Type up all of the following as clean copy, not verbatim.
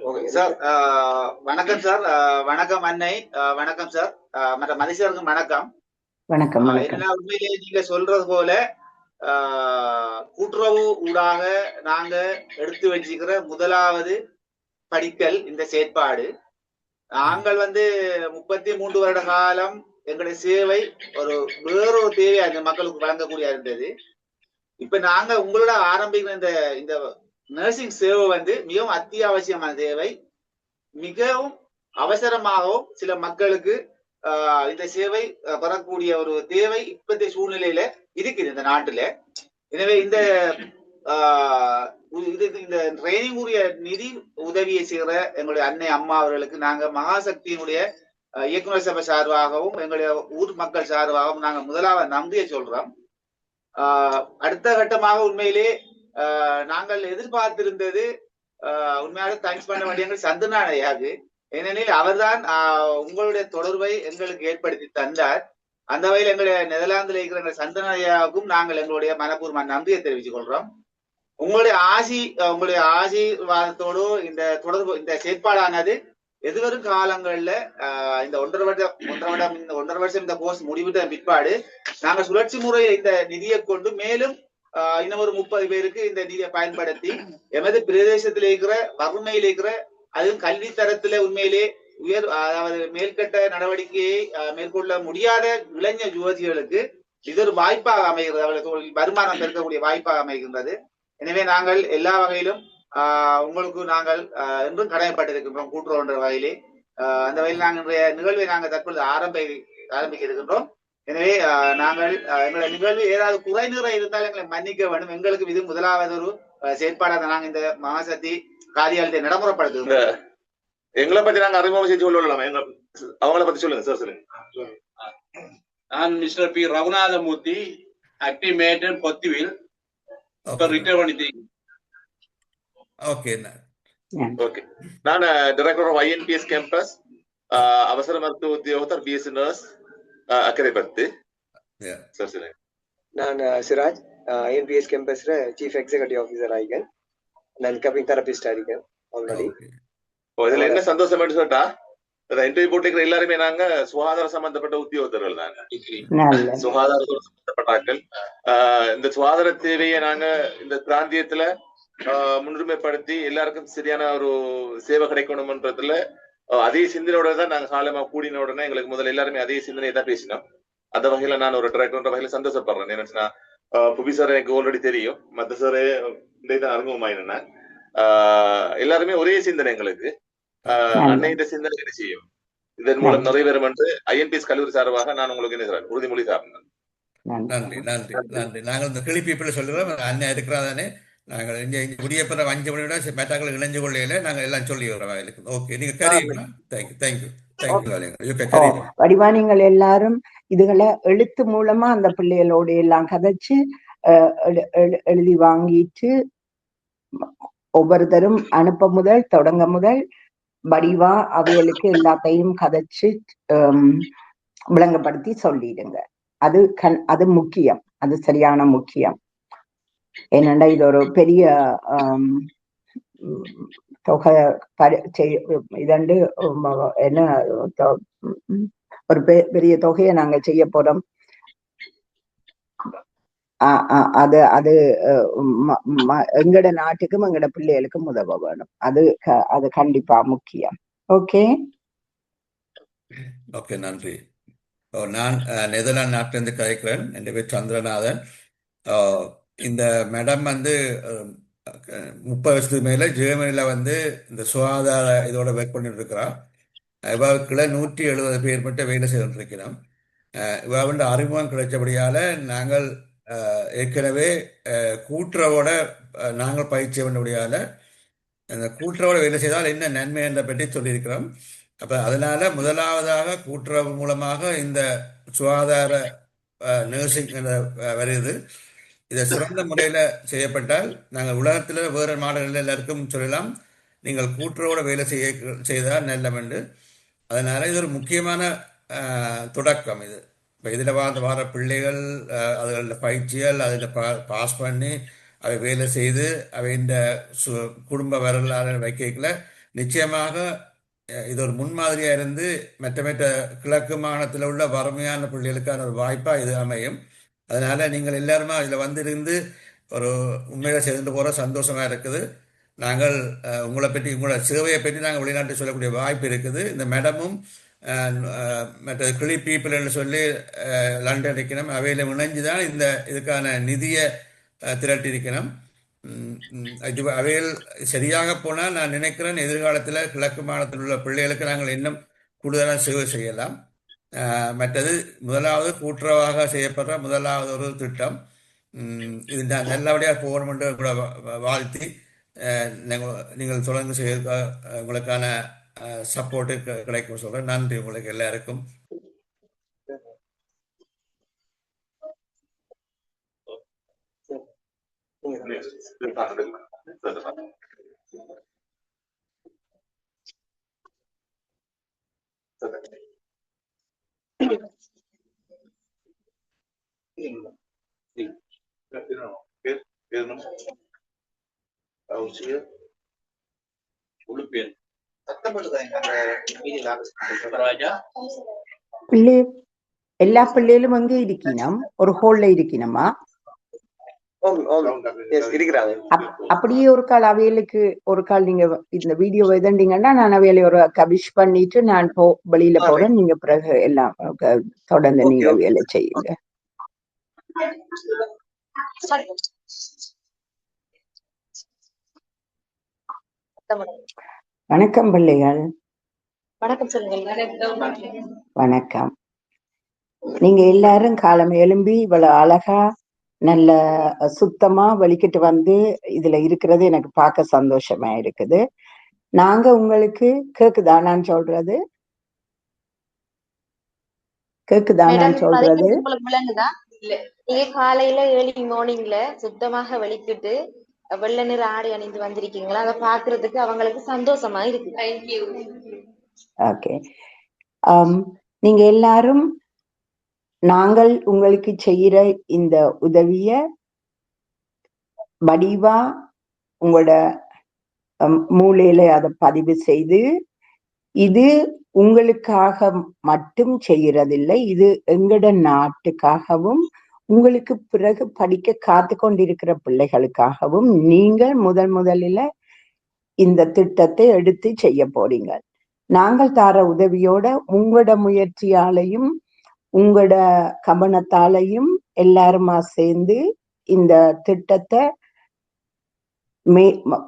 Okay sir. வணக்கம் sir. வணக்கம் அன்னை. வணக்கம் சார். மற்ற மதிசருக்கும் வணக்கம். வணக்கம் வணக்கம். என்ன உண்மையிலேயே நீங்க சொல்றது போல கூட்டுறவு ஊடாக நாங்க எடுத்து வச்சுக்கிற முதலாவது படிக்கல் இந்த செயற்பாடு. நாங்கள் 33 வருட காலம் எங்களுடைய சேவை வேறொரு தேவையா இந்த மக்களுக்கு வழங்கக்கூடிய இருந்தது. இப்ப நாங்க உங்களோட ஆரம்பிக்கிற இந்த நர்சிங் சேவை மிகவும் அத்தியாவசியமான தேவை. மிகவும் அவசரமாகவும் சில மக்களுக்கு இந்த சேவை பெறக்கூடிய ஒரு தேவை இப்பத்திய சூழ்நிலையில இருக்குது இந்த நாட்டுல. எனவே இந்த இந்த ட்ரைனிங் உரிய நிதி உதவியை செய்கிற எங்களுடைய அன்னை அம்மா அவர்களுக்கு நாங்க மகாசக்தியினுடைய இயக்குநர் சபை சார்பாகவும் எங்களுடைய ஊர் மக்கள் சார்பாகவும் நாங்க முதலாவது நன்றியை சொல்றோம். அடுத்த கட்டமாக உண்மையிலே நாங்கள் எதிர்பார்த்திருந்தது உண்மையாக தேங்க்ஸ் பண்ண வேண்டிய சந்தனாடையாது. ஏனெனில் அவர்தான் உங்களுடைய தொடர்பை எங்களுக்கு ஏற்படுத்தி தந்தார். அந்த வகையில் எங்களுடைய நெதர்லாந்தில் இருக்கிற எங்கள் சந்தனாடையாவுக்கும் நாங்கள் எங்களுடைய மனப்பூர்வமான நன்றியை தெரிவித்துக் கொள்றோம். உங்களுடைய ஆசீர்வாதத்தோடு இந்த தொடர்பு இந்த செயற்பாடானது எதிர்வரும் காலங்கள்ல இந்த ஒன்றரை வருஷம் இந்த கோர்ஸ் முடிவிட்ட பிற்பாடு நாங்க சுழற்சி முறையில் இந்த நிதியை கொண்டு மேலும் இன்னும் ஒரு 30 பேருக்கு இந்த நிதியை பயன்படுத்தி எமது பிரதேசத்தில் இருக்கிற வறுமையில் இருக்கிற அதுவும் கல்வி தரத்துல உண்மையிலே அதாவது மேல்கட்ட நடவடிக்கையை மேற்கொள்ள முடியாத இளைஞர் யுவதிகளுக்கு இது ஒரு வாய்ப்பாக அமைகிறது. அவர்களுக்கு வருமானம் பெருக்கக்கூடிய வாய்ப்பாக அமைகின்றது. எனவே நாங்கள் எல்லா வகையிலும் உங்களுக்கு நாங்கள் என்றும் கடமைப்பட்டிருக்கின்றோம் கூட்டுறவுன்ற வகையிலே. அந்த வகையில் நாங்கள் இன்றைய நிகழ்வை நாங்கள் தற்பொழுது ஆரம்பிக்க இருக்கின்றோம். எனவே நாங்கள் எங்களுடைய நிகழ்வு ஏதாவது குறை நிறை இருந்தால் எங்களை மன்னிக்க வேண்டும். எங்களுக்கு இது முதலாவது ஒரு செயற்பாடாக நாங்கள் இந்த மகாசக்தி காரியாலயத்தை நடைமுறைப்படுத்துகிறோம். எங்களை பத்தி நாங்க அறிமுகம் செஞ்சு கொள்ளலாம். அவங்கள பத்தி சொல்லுங்க சார். சொல்லுங்க. நான் mister P Raghunathamoorthy, active major Pottuvil retire பண்ணிட்டீங்க. ஓகே. நான் டைரக்டர் ஆஃப் ஐஎன்பிஎஸ் கேம்பஸ், அவசர மருத்துவ உத்தியோகத்தர், பிஎஸ்சி நர்ஸ், அக்கரைப்பத்து. சார் சொல்லுங்க. நான் சிராஜ், ஐஎன்பிஎஸ் கேம்பஸ்ல சீஃப் எக்ஸிகூட்டிவ் ஆஃபீஸர் ஆகிக்கேன். நான் கப்பிங் தெரபிஸ்ட் ஆகிக்கேன் ஆல்ரெடி. இதுல என்ன சந்தோஷம் சொல்லிட்டா, இன்டர்வியூ போட்டுக்கிற எல்லாருமே நாங்க சுகாதார சம்பந்தப்பட்ட உத்தியோகத்தர்கள் தாங்க. சுகாதாரத்தோடு சம்பந்தப்பட்டார்கள். இந்த சுகாதார தேவையை நாங்க இந்த பிராந்தியத்துல முன்னுரிமைப்படுத்தி எல்லாருக்கும் சரியான ஒரு சேவை கிடைக்கணும்ன்றதுல அதே சிந்தனையோட தான் நாங்க காலமா கூடின உடனே எங்களுக்கு முதல்ல எல்லாருமே அதே சிந்தனையை தான் பேசினோம். அந்த வகையில நான் ஒரு டிரெக்டர் வகையில சந்தோஷப்படுறேன். ஏன்னா புவி சார் எனக்கு ஆல்ரெடி தெரியும், மத்த சார் தான் அறிமுகமாயினா எல்லாருமே ஒரே சிந்தனை எங்களுக்கு. அன்னை இந்த சிந்தனை என்ன செய்யும், இதன் மூலம் நிறைவேறும் என்று ஐஎன்பிஎஸ் கல்லூரி சார்பாக நான் உங்களுக்கு என்ன சொல்றேன், உறுதிமொழி சார்ந்தேன். நன்றி நன்றி நன்றி. நாங்கள் இந்த கிளிப்பீப்பில் சொல்லுறோம், அண்ணன் இருக்கிறாதானே. நாங்கள் இங்கே குடியேற்ற 5 மணியோட மேட்டாக்கள் இணைஞ்சு கொள்ளையில நாங்கள் எல்லாம் சொல்லி வரோம். ஓகே, நீங்க கரீங்களா? தேங்க்யூ. வடிவா நீங்கள் எல்லாரும் இதுகளை எழுத்து மூலமா அந்த பிள்ளைகளோட எல்லாம் கதைச்சு எழுதி வாங்கிட்டு ஒவ்வொருத்தரும் அனுப்ப முதல் தொடங்க முதல் வடிவா அவைகளுக்கு எல்லாத்தையும் கதைச்சு விளங்கப்படுத்தி சொல்லிடுங்க. அது முக்கியம், அது சரியான முக்கியம். என்னண்டா இது ஒரு பெரிய தொகை இதண்டு என்ன ஒரு பெரிய தொகையை நாங்க செய்ய போறோம். அது அது எங்கட நாட்டுக்கும் எங்கட பிள்ளைகளுக்கும் உதவ வேணும். அது கண்டிப்பா முக்கியம். ஓகே, நன்றி. நான் நெதர்லாந்து நாட்டிலிருந்து கதைக்கிறேன். என் பேர் சந்திரநாதன். இந்த மேடம் 30 வருஷத்துக்கு மேல ஜெர்மனில இந்த சுகாதார இதோட ஒர்க் பண்ணிட்டு இருக்கிறான். இவருக்குள்ள 170 பேர் மட்டும் வேலை செய்து இருக்கிறோம். இவ அறிமுகம் கிடைச்சபடியால நாங்கள் ஏற்கனவே கூட்டுறவோட நாங்கள் பயிற்சி பண்ணபடியால அந்த கூட்டுறவோட வேலை செய்தால் என்ன நன்மை என்ற பற்றி சொல்லியிருக்கிறோம். அப்ப அதனால முதலாவதாக கூட்டுறவு மூலமாக இந்த சுகாதார நர்சிங் வருது. இதை சிறந்த முறையில் செய்யப்பட்டால் நாங்கள் உலகத்தில் வேறு நாடுகளில் எல்லாருக்கும் சொல்லலாம், நீங்கள் கூட்டுறவோட வேலை செய்தால் நல்லமென்று. அதனால இது ஒரு முக்கியமான தொடக்கம். இது இப்போ இதில் வர பிள்ளைகள் அதுகளில் பயிற்சிகள் அதில் பாஸ் பண்ணி அவை வேலை செய்து அவை இந்த குடும்ப வரலாறு வைக்கல நிச்சயமாக இது ஒரு முன்மாதிரியா இருந்து மற்ற கிழக்கு மாகாணத்தில் உள்ள வறுமையான பிள்ளைகளுக்கான ஒரு வாய்ப்பா இது அமையும். அதனால நீங்கள் எல்லாருமே இதுல வந்திருந்து ஒரு உண்மையில சேர்ந்து போற சந்தோஷமா இருக்குது. நாங்கள் உங்களை பற்றி உங்களோட சேவையை பற்றி நாங்கள் வெளிநாட்டு சொல்லக்கூடிய வாய்ப்பு இருக்குது. இந்த மேடமும் மற்ற கிளி பீப்புள்னு சொல்லி லண்டன் இருக்கணும், அவையில இணைஞ்சுதான் இந்த இதுக்கான நிதியை திரட்டி இருக்கணும். இது அவைகள் சரியாக போனால் நான் நினைக்கிறேன் எதிர்காலத்தில் கிழக்கு மாநிலத்தில் உள்ள பிள்ளைகளுக்கு நாங்கள் இன்னும் கூடுதலாக சேவை செய்யலாம். மற்றது முதலாவது கூட்டுறவாக செய்யப்படுற முதலாவது ஒரு திட்டம். இது நல்லபடியாக போகணும் என்று கூட வாழ்த்தி நீங்கள் தொடர்ந்து செய்ய உங்களுக்கான சப்போர்ட்டு கிடைக்கும் சொல்றேன். நன்றி உங்களுக்கு எல்லாருக்கும். எல்லா பிள்ளைகளும் அங்கே இருக்கணும், ஒரு ஹோல்ல இருக்கணுமா? அப்படியே ஒரு கால் அவைகளுக்கு ஒரு கால் நீங்க இந்த வீடியோ எதண்டீங்கன்னா நான் அவையில ஒரு விஷ் பண்ணிட்டு நான் வெளியில போறேன். நீங்க பிறகு எல்லாம் தொடர்ந்து நீங்க வேலை செய்யுங்க. வணக்கம் பிள்ளைகள். வணக்கம் சொல்லுங்க. வணக்கம். நீங்க எல்லாரும் காலம் எழும்பி இவ்வளவு அழகா நல்ல சுத்தமா வெளிக்கிட்டு வந்து இதுல இருக்கிறது எனக்கு பார்க்க சந்தோஷமா இருக்குது. நாங்க உங்களுக்கு கேக்குதா நான் சொல்றது? கேக்குதா நான் சொல்றது? நீங்க காலையில ஏர்லி மார்னிங்ல சுத்தமாக வெளிக்கிட்டு வெள்ளை நிற ஆடை அணிந்து வந்திருக்கீங்களா? அதை பாக்குறதுக்கு அவங்களுக்கு சந்தோஷமா இருக்கு. ஓகே. நீங்க எல்லாரும் நாங்கள் உங்களுக்கு செய்யற இந்த உதவிய வடிவா உங்களோட மூளையில அதை பதிவு செய்து, இது உங்களுக்காக மட்டும் செய்யறதில்லை, இது எங்கட நாட்டுக்காகவும் உங்களுக்கு பிறகு படிக்க காத்து கொண்டிருக்கிற பிள்ளைகளுக்காகவும் நீங்கள் முதலில் இந்த திட்டத்தை எடுத்து செய்ய போறீங்க. நாங்கள் தார உதவியோட உங்களோட முயற்சியாலையும் உங்களோட கவனத்தாலையும் எல்லாருமா சேர்ந்து இந்த திட்டத்தை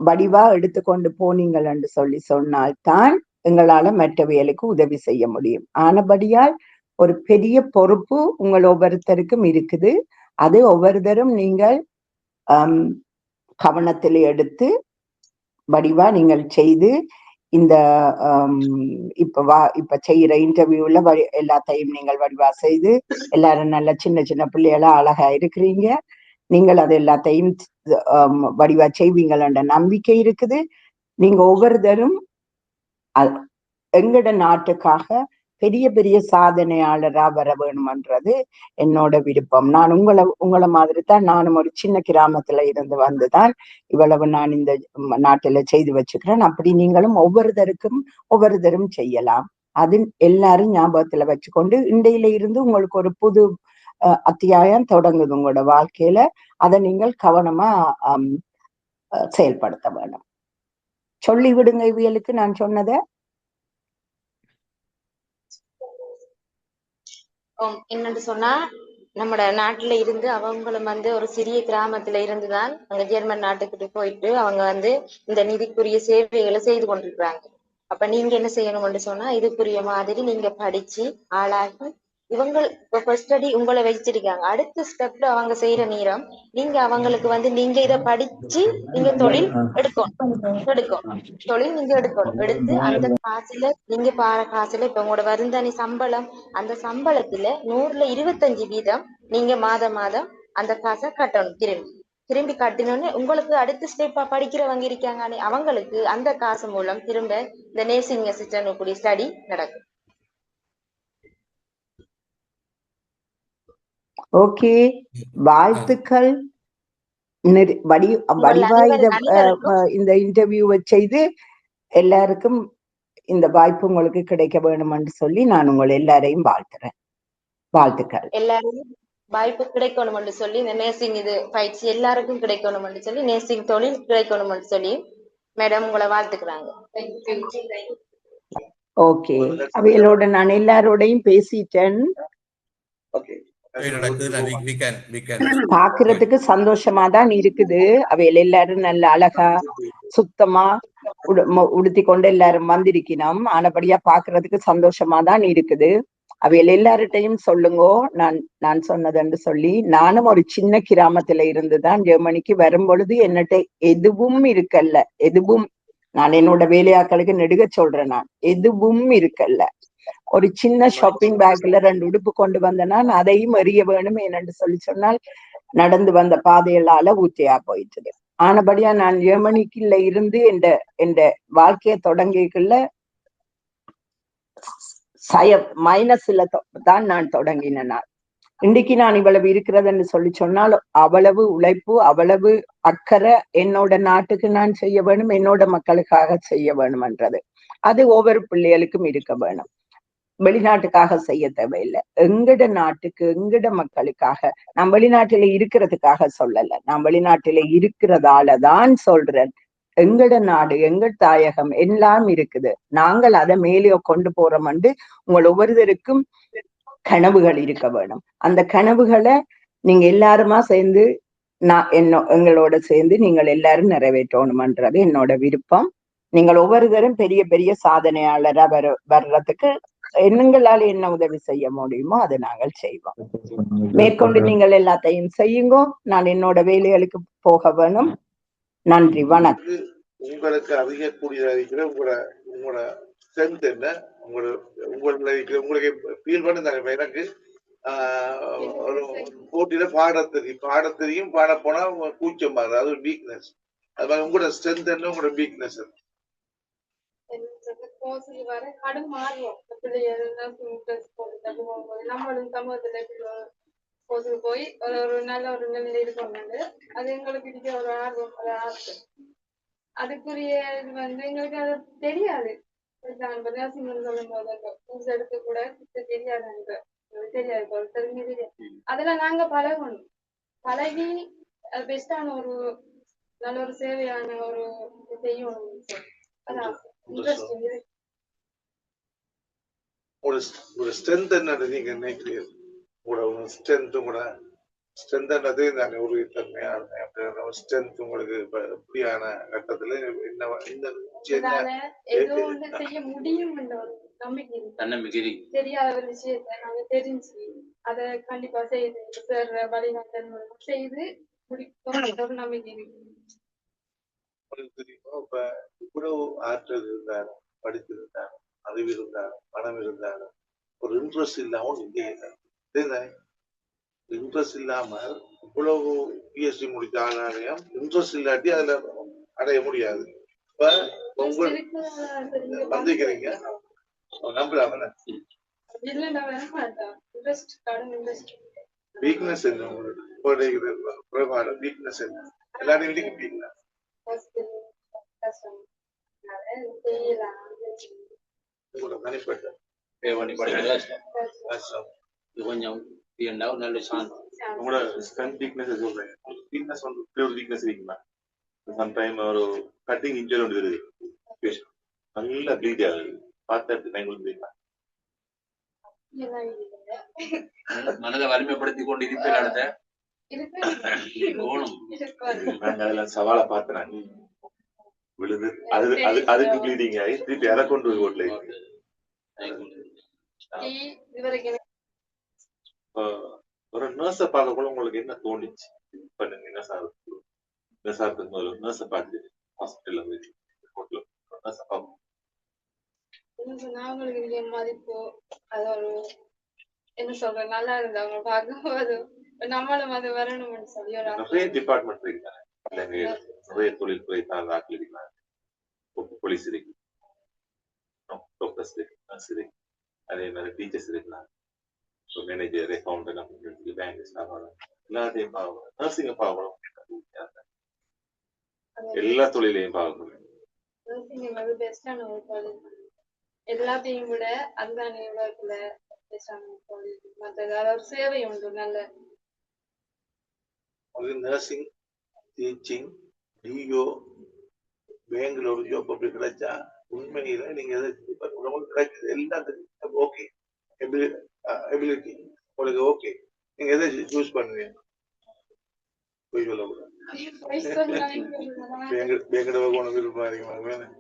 வடிவா எடுத்துக்கொண்டு போனீங்கள் என்று சொன்னால்தான் எங்களால மற்றவைகளுக்கு உதவி செய்ய முடியும். ஆனபடியால் ஒரு பெரிய பொறுப்பு உங்கள் ஒவ்வொருத்தருக்கும் இருக்குது. அது ஒவ்வொருத்தரும் நீங்கள் கவனத்தில் எடுத்து வடிவா நீங்கள் செய்து இந்த இப்ப செய்யற இன்டர்வியூல எல்லாத்தையும் நீங்கள் வடிவா செய்து எல்லாரும் நல்ல சின்ன சின்ன பிள்ளைகளா அழகா இருக்கிறீங்க. நீங்கள் அது எல்லாத்தையும் வடிவா செய்வீங்கள்ன்ற நம்பிக்கை இருக்குது. நீங்க ஒவ்வொருத்தரும் எங்கட நாட்டுக்காக பெரிய பெரிய சாதனையாளரா வர வேணும்ன்றது என்னோட விருப்பம். நான் உங்களை மாதிரி தான் நானும் ஒரு சின்ன கிராமத்துல இருந்து வந்துதான் இவ்வளவு நான் இந்த நாட்டுல செய்து வச்சுக்கிறேன். அப்படி நீங்களும் ஒவ்வொருத்தரும் செய்யலாம். அது எல்லாரும் ஞாபகத்துல வச்சுக்கொண்டு இண்டையில இருந்து உங்களுக்கு ஒரு புது அத்தியாயம் தொடங்குது உங்களோட வாழ்க்கையில. அதை நீங்கள் கவனமா செயல்படுத்த வேணும். சொல்லி விடுங்க இவியலுக்கு நான் சொன்னதை. என்னன்னு சொன்னா, நம்ம நாட்டுல இருந்து அவங்களும் ஒரு சிறிய கிராமத்துல இருந்துதான் அங்க ஜெர்மன் நாட்டுக்கு போயிட்டு அவங்க இந்த நிதிக்குரிய சேவைகளை செய்து கொண்டிருக்கிறாங்க. அப்ப நீங்க என்ன செய்யணும்னு சொன்னா, இதுக்குரிய மாதிரி நீங்க படிச்சு ஆளாகி இவங்க ஃபர்ஸ்ட் அடி உங்களை வச்சிருக்காங்க. அடுத்த ஸ்டெப்ல அவங்க செய்யற நேரம் நீங்க அவங்களுக்கு நீங்க இதை படிச்சு நீங்க தொழில் எடுக்கணும். தொழில் நீங்க எடுத்து அந்த காசுல நீங்க பார காசுல இப்ப உங்களோட வருந்தானி சம்பளம், அந்த சம்பளத்துல 100% நீங்க மாதம் அந்த காசை கட்டணும். திரும்பி கட்டினோன்னு உங்களுக்கு அடுத்த ஸ்டெப்பா படிக்கிறவங்க இருக்காங்க, அவங்களுக்கு அந்த காசு மூலம் திரும்ப இந்த நேர்சிங் அசிஸ்டன்ட் கூடிய ஸ்டடி நடக்கும். ஓகே, வாழ்த்துக்கள். வடிவா இத அனைவருக்கும் இந்த இன்டர்வியூவை செய்து எல்லாருக்கும் இந்த வாய்ப்பு உங்களுக்கு கிடைக்க வேணும் என்று சொல்லி நான் உங்களை எல்லாரையும் வாழ்த்துறேன். வாழ்த்துக்கள். எல்லாரும் வாய்ப்பு கிடைக்கணும்னு சொல்லி இந்த நேசிங் இது பயிற்சி எல்லாருக்கும் கிடைக்கணும்னு சொல்லி நேசிங் தொழில் கிடைக்கணும்னு சொல்லி மேடம் உங்களை வாழ்த்துக்கிறாங்க. ஓகே, அவைகளோட நான் எல்லாரோடையும் பேசிட்டேன். பாக்குறதுக்கு சந்தோஷமா தான் இருக்குது. அவைகள் எல்லாரும் நல்ல அழகா சுத்தமா உடுத்தி கொண்டு எல்லாரும் வந்திருக்கணும். ஆனபடியா பாக்குறதுக்கு சந்தோஷமா தான் இருக்குது. அவைகள் எல்லார்ட்டையும் சொல்லுங்கோ நான் சொன்னதுன்னு சொல்லி. நானும் ஒரு சின்ன கிராமத்துல இருந்துதான் ஜெர்மனிக்கு வரும் பொழுது என்னட்ட எதுவும் இருக்கல்ல, எதுவும் நான் என்னோட வேலையாக்களுக்கு நெடுக சொல்றேன், நான் எதுவும் இருக்கல்ல. ஒரு சின்ன ஷாப்பிங் பேக்ல 2 உடுப்பு கொண்டு வந்தேன்னா அதையும் எறிய வேணும் என்னன்னு சொல்லி சொன்னால் நடந்து வந்த பாதைகளால ஊத்தியா போயிட்டுது. ஆனபடியா நான் ஜெர்மனிக்குள்ள இருந்து என்ற வாழ்க்கைய தொடங்கிக்குள்ள மைனஸ்ல தான் நான் தொடங்கினேன். இன்றைக்கு நான் இவ்வளவு இருக்கிறதுன்னு சொல்லி சொன்னால் அவ்வளவு உழைப்பு, அவ்வளவு அக்கறை என்னோட நாட்டுக்கு நான் செய்ய வேணும், என்னோட மக்களுக்காக செய்ய வேணும்ன்றது அது ஒவ்வொரு பிள்ளைகளுக்கும் இருக்க வேணும். வெளிநாட்டுக்காக செய்ய தேவையில்லை, எங்கட நாட்டுக்கு எங்கட மக்களுக்காக. நான் வெளிநாட்டில இருக்கிறதுக்காக சொல்லல, நான் வெளிநாட்டில இருக்கிறதாலதான் சொல்றேன். எங்கட நாடு எங்க தாயகம் எல்லாம் இருக்குது, நாங்கள் அதை மேலே கொண்டு போறோம்ண்டு உங்கள் ஒவ்வொருத்தருக்கும் கனவுகள் இருக்க வேணும். அந்த கனவுகளை நீங்க எல்லாருமா சேர்ந்து எங்களோட சேர்ந்து நீங்கள் எல்லாரும் நிறைவேற்றணும்ன்றது என்னோட விருப்பம். நீங்கள் ஒவ்வொருத்தரும் பெரிய பெரிய சாதனையாளரா வர்றதுக்கு எங்களால என்ன உதவி செய்ய முடியுமோ அதை நாங்கள் செய்வோம். மேற்கொண்டு நீங்கள் எல்லாத்தையும் செய்யுங்கோ. நான் என்னோட வேலைகளுக்கு போக வேணும். நன்றி, வணக்கம். உங்களுக்கு அறியக்கூடியதா இருக்கிற உங்களோட ஸ்ட்ரென்த் என்ன, உங்களுக்கு ஃபீல் பண்ணுங்க. எனக்கு ஒரு போட்டியில பாடத்தெரியும் பாட போனா கூச்சம் மாறு, அது ஒரு வீக்னஸ். அது மாதிரி உங்களோட ஸ்ட்ரென்த் என்ன, உங்களோட வீக்னஸ் என்ன? வர கடும் ஆர்வம் நம்மளும் சமூகத்துல போய் ஒரு நல்ல ஒரு நிலையில இருக்கோம்னாங்க. அது எங்களுக்கு பிடிச்ச ஒரு ஆர்வம், ஒரு ஆசை. அதுக்குரிய இது எங்களுக்கு அது தெரியாது. சொல்லும் போது எடுத்து கூட தெரியாது, தெரியாது. அதெல்லாம் நாங்க பழகணும். பழகி அது பெஸ்டான ஒரு நல்ல ஒரு சேவையான ஒரு செய்யணும். அதான் ஒரு ஸ்ட்ரென்த் என்னது நீங்க நினைக்கிறீங்க? உங்களோட ஸ்ட்ரென்த், உங்களோட ஸ்ட்ரென்த்ன்றது நாங்க ஒரு தன்மையான ஸ்ட்ரென்த் உங்களுக்கு இப்படியான கட்டத்துல என்ன செய்ய முடியும் என்ற ஒரு நம்பிக்கை. தெரியாத ஒரு விஷயத்தை நாங்க தெரிஞ்சு அதை கண்டிப்பா செய்து வழிநாட்டல் செய்து முடிக்கும் ஒரு நம்பிக்கை இருக்கு. தெரியுமா, இப்ப இவ்வளவு ஆற்றல் இருந்தாலும், படித்திருந்தாலும், அறிவு இருந்தாலும், பணம் இருந்தாலும் ஒரு இன்ட்ரெஸ்ட் இல்லாம இங்கே இன்ட்ரெஸ்ட் இல்லாம இவ்வளவு பிஎஸ்சி முடிச்ச ஆனாலையும் இன்ட்ரெஸ்ட் இல்லாட்டி அதுல அடைய முடியாது. இப்ப வந்திருக்கிறீங்க, நம்பலாம். வீக்னஸ் என்ன உங்களுக்கு? வீக்னஸ் என்ன? எல்லாரையும் வீக்னஸ் கொஞ்சம் நல்ல சான்ஸ். உங்களோட ஸ்ட்ரென்த் வீக்னஸ் சொல்றேன். வீக்னஸ் ஒரு வீக்னஸ் இருக்குமா? சம்டைம் ஒரு கட்டிங் இன்ஜரி ஒன்று இருக்குது, நல்லா ப்ளீட் ஆகுது, பார்த்து பயன்படுத்துறீங்களா? மனதை வலிமைப்படுத்தி கொண்டு இருப்பேன். அதெல்லாம் சவாலை பார்த்துறாங்க, விழுது அதுக்கு ப்ளீடிங் ஆகி திருப்பி அதை கொண்டு போய் ஓட்டல. ஒரு நர்ஸை பார்க்க கூட உங்களுக்கு என்ன தோணுச்சு? இப்ப நீங்க என்ன சார்க்கு முதல்ல நர்ஸை பார்த்து ஹாஸ்பிட்டல்ல போய் நர்ஸை பார்க்கணும் மதிப்பு, அது ஒரு என்ன சொல்ற நல்லா இருந்தா அவங்க பார்க்கும்போது நம்மளும் அது வரணும்னு சொல்லி நிறைய டிபார்ட்மெண்ட் இருக்காங்க, நிறைய தொழில்துறை சார்ந்த ஆட்கள் இருக்காங்க. போலீஸ் இருக்கு, டாக்டர்ஸ் இருக்கு, நர்ஸ் இருக்கு, அதே மாதிரி டீச்சர்ஸ் இருக்கலாம், மேனேஜர், அக்கௌண்டன்ட், பேங்க் ஸ்டாஃப், எல்லாத்தையும் பார்க்கணும். நர்சிங்க பார்க்கணும். எல்லா தொழிலையும் பார்க்கணும். பெஸ்டான ஒரு தொழில் எல்லாத்தையும் விட அதுதான் உலகத்துல பெஸ்டான ஒரு தொழில். மற்றது ஒரு சேவை உண்டு நல்ல நர்சிங், டீச்சிங், டிஓ, பேங்க்ல ஒரு ஜாப் அப்படி கிடைச்சா உண்மையில நீங்க உங்களுக்கு கிடைச்சது எல்லாத்துக்கும் ஓகே எபிலிட்டி உங்களுக்கு ஓகே. நீங்க எதை சூஸ் பண்ணுவீங்க? போய் சொல்லக்கூடாது. பேங்கட போன விருப்பம் அதிகமாக பேங்க்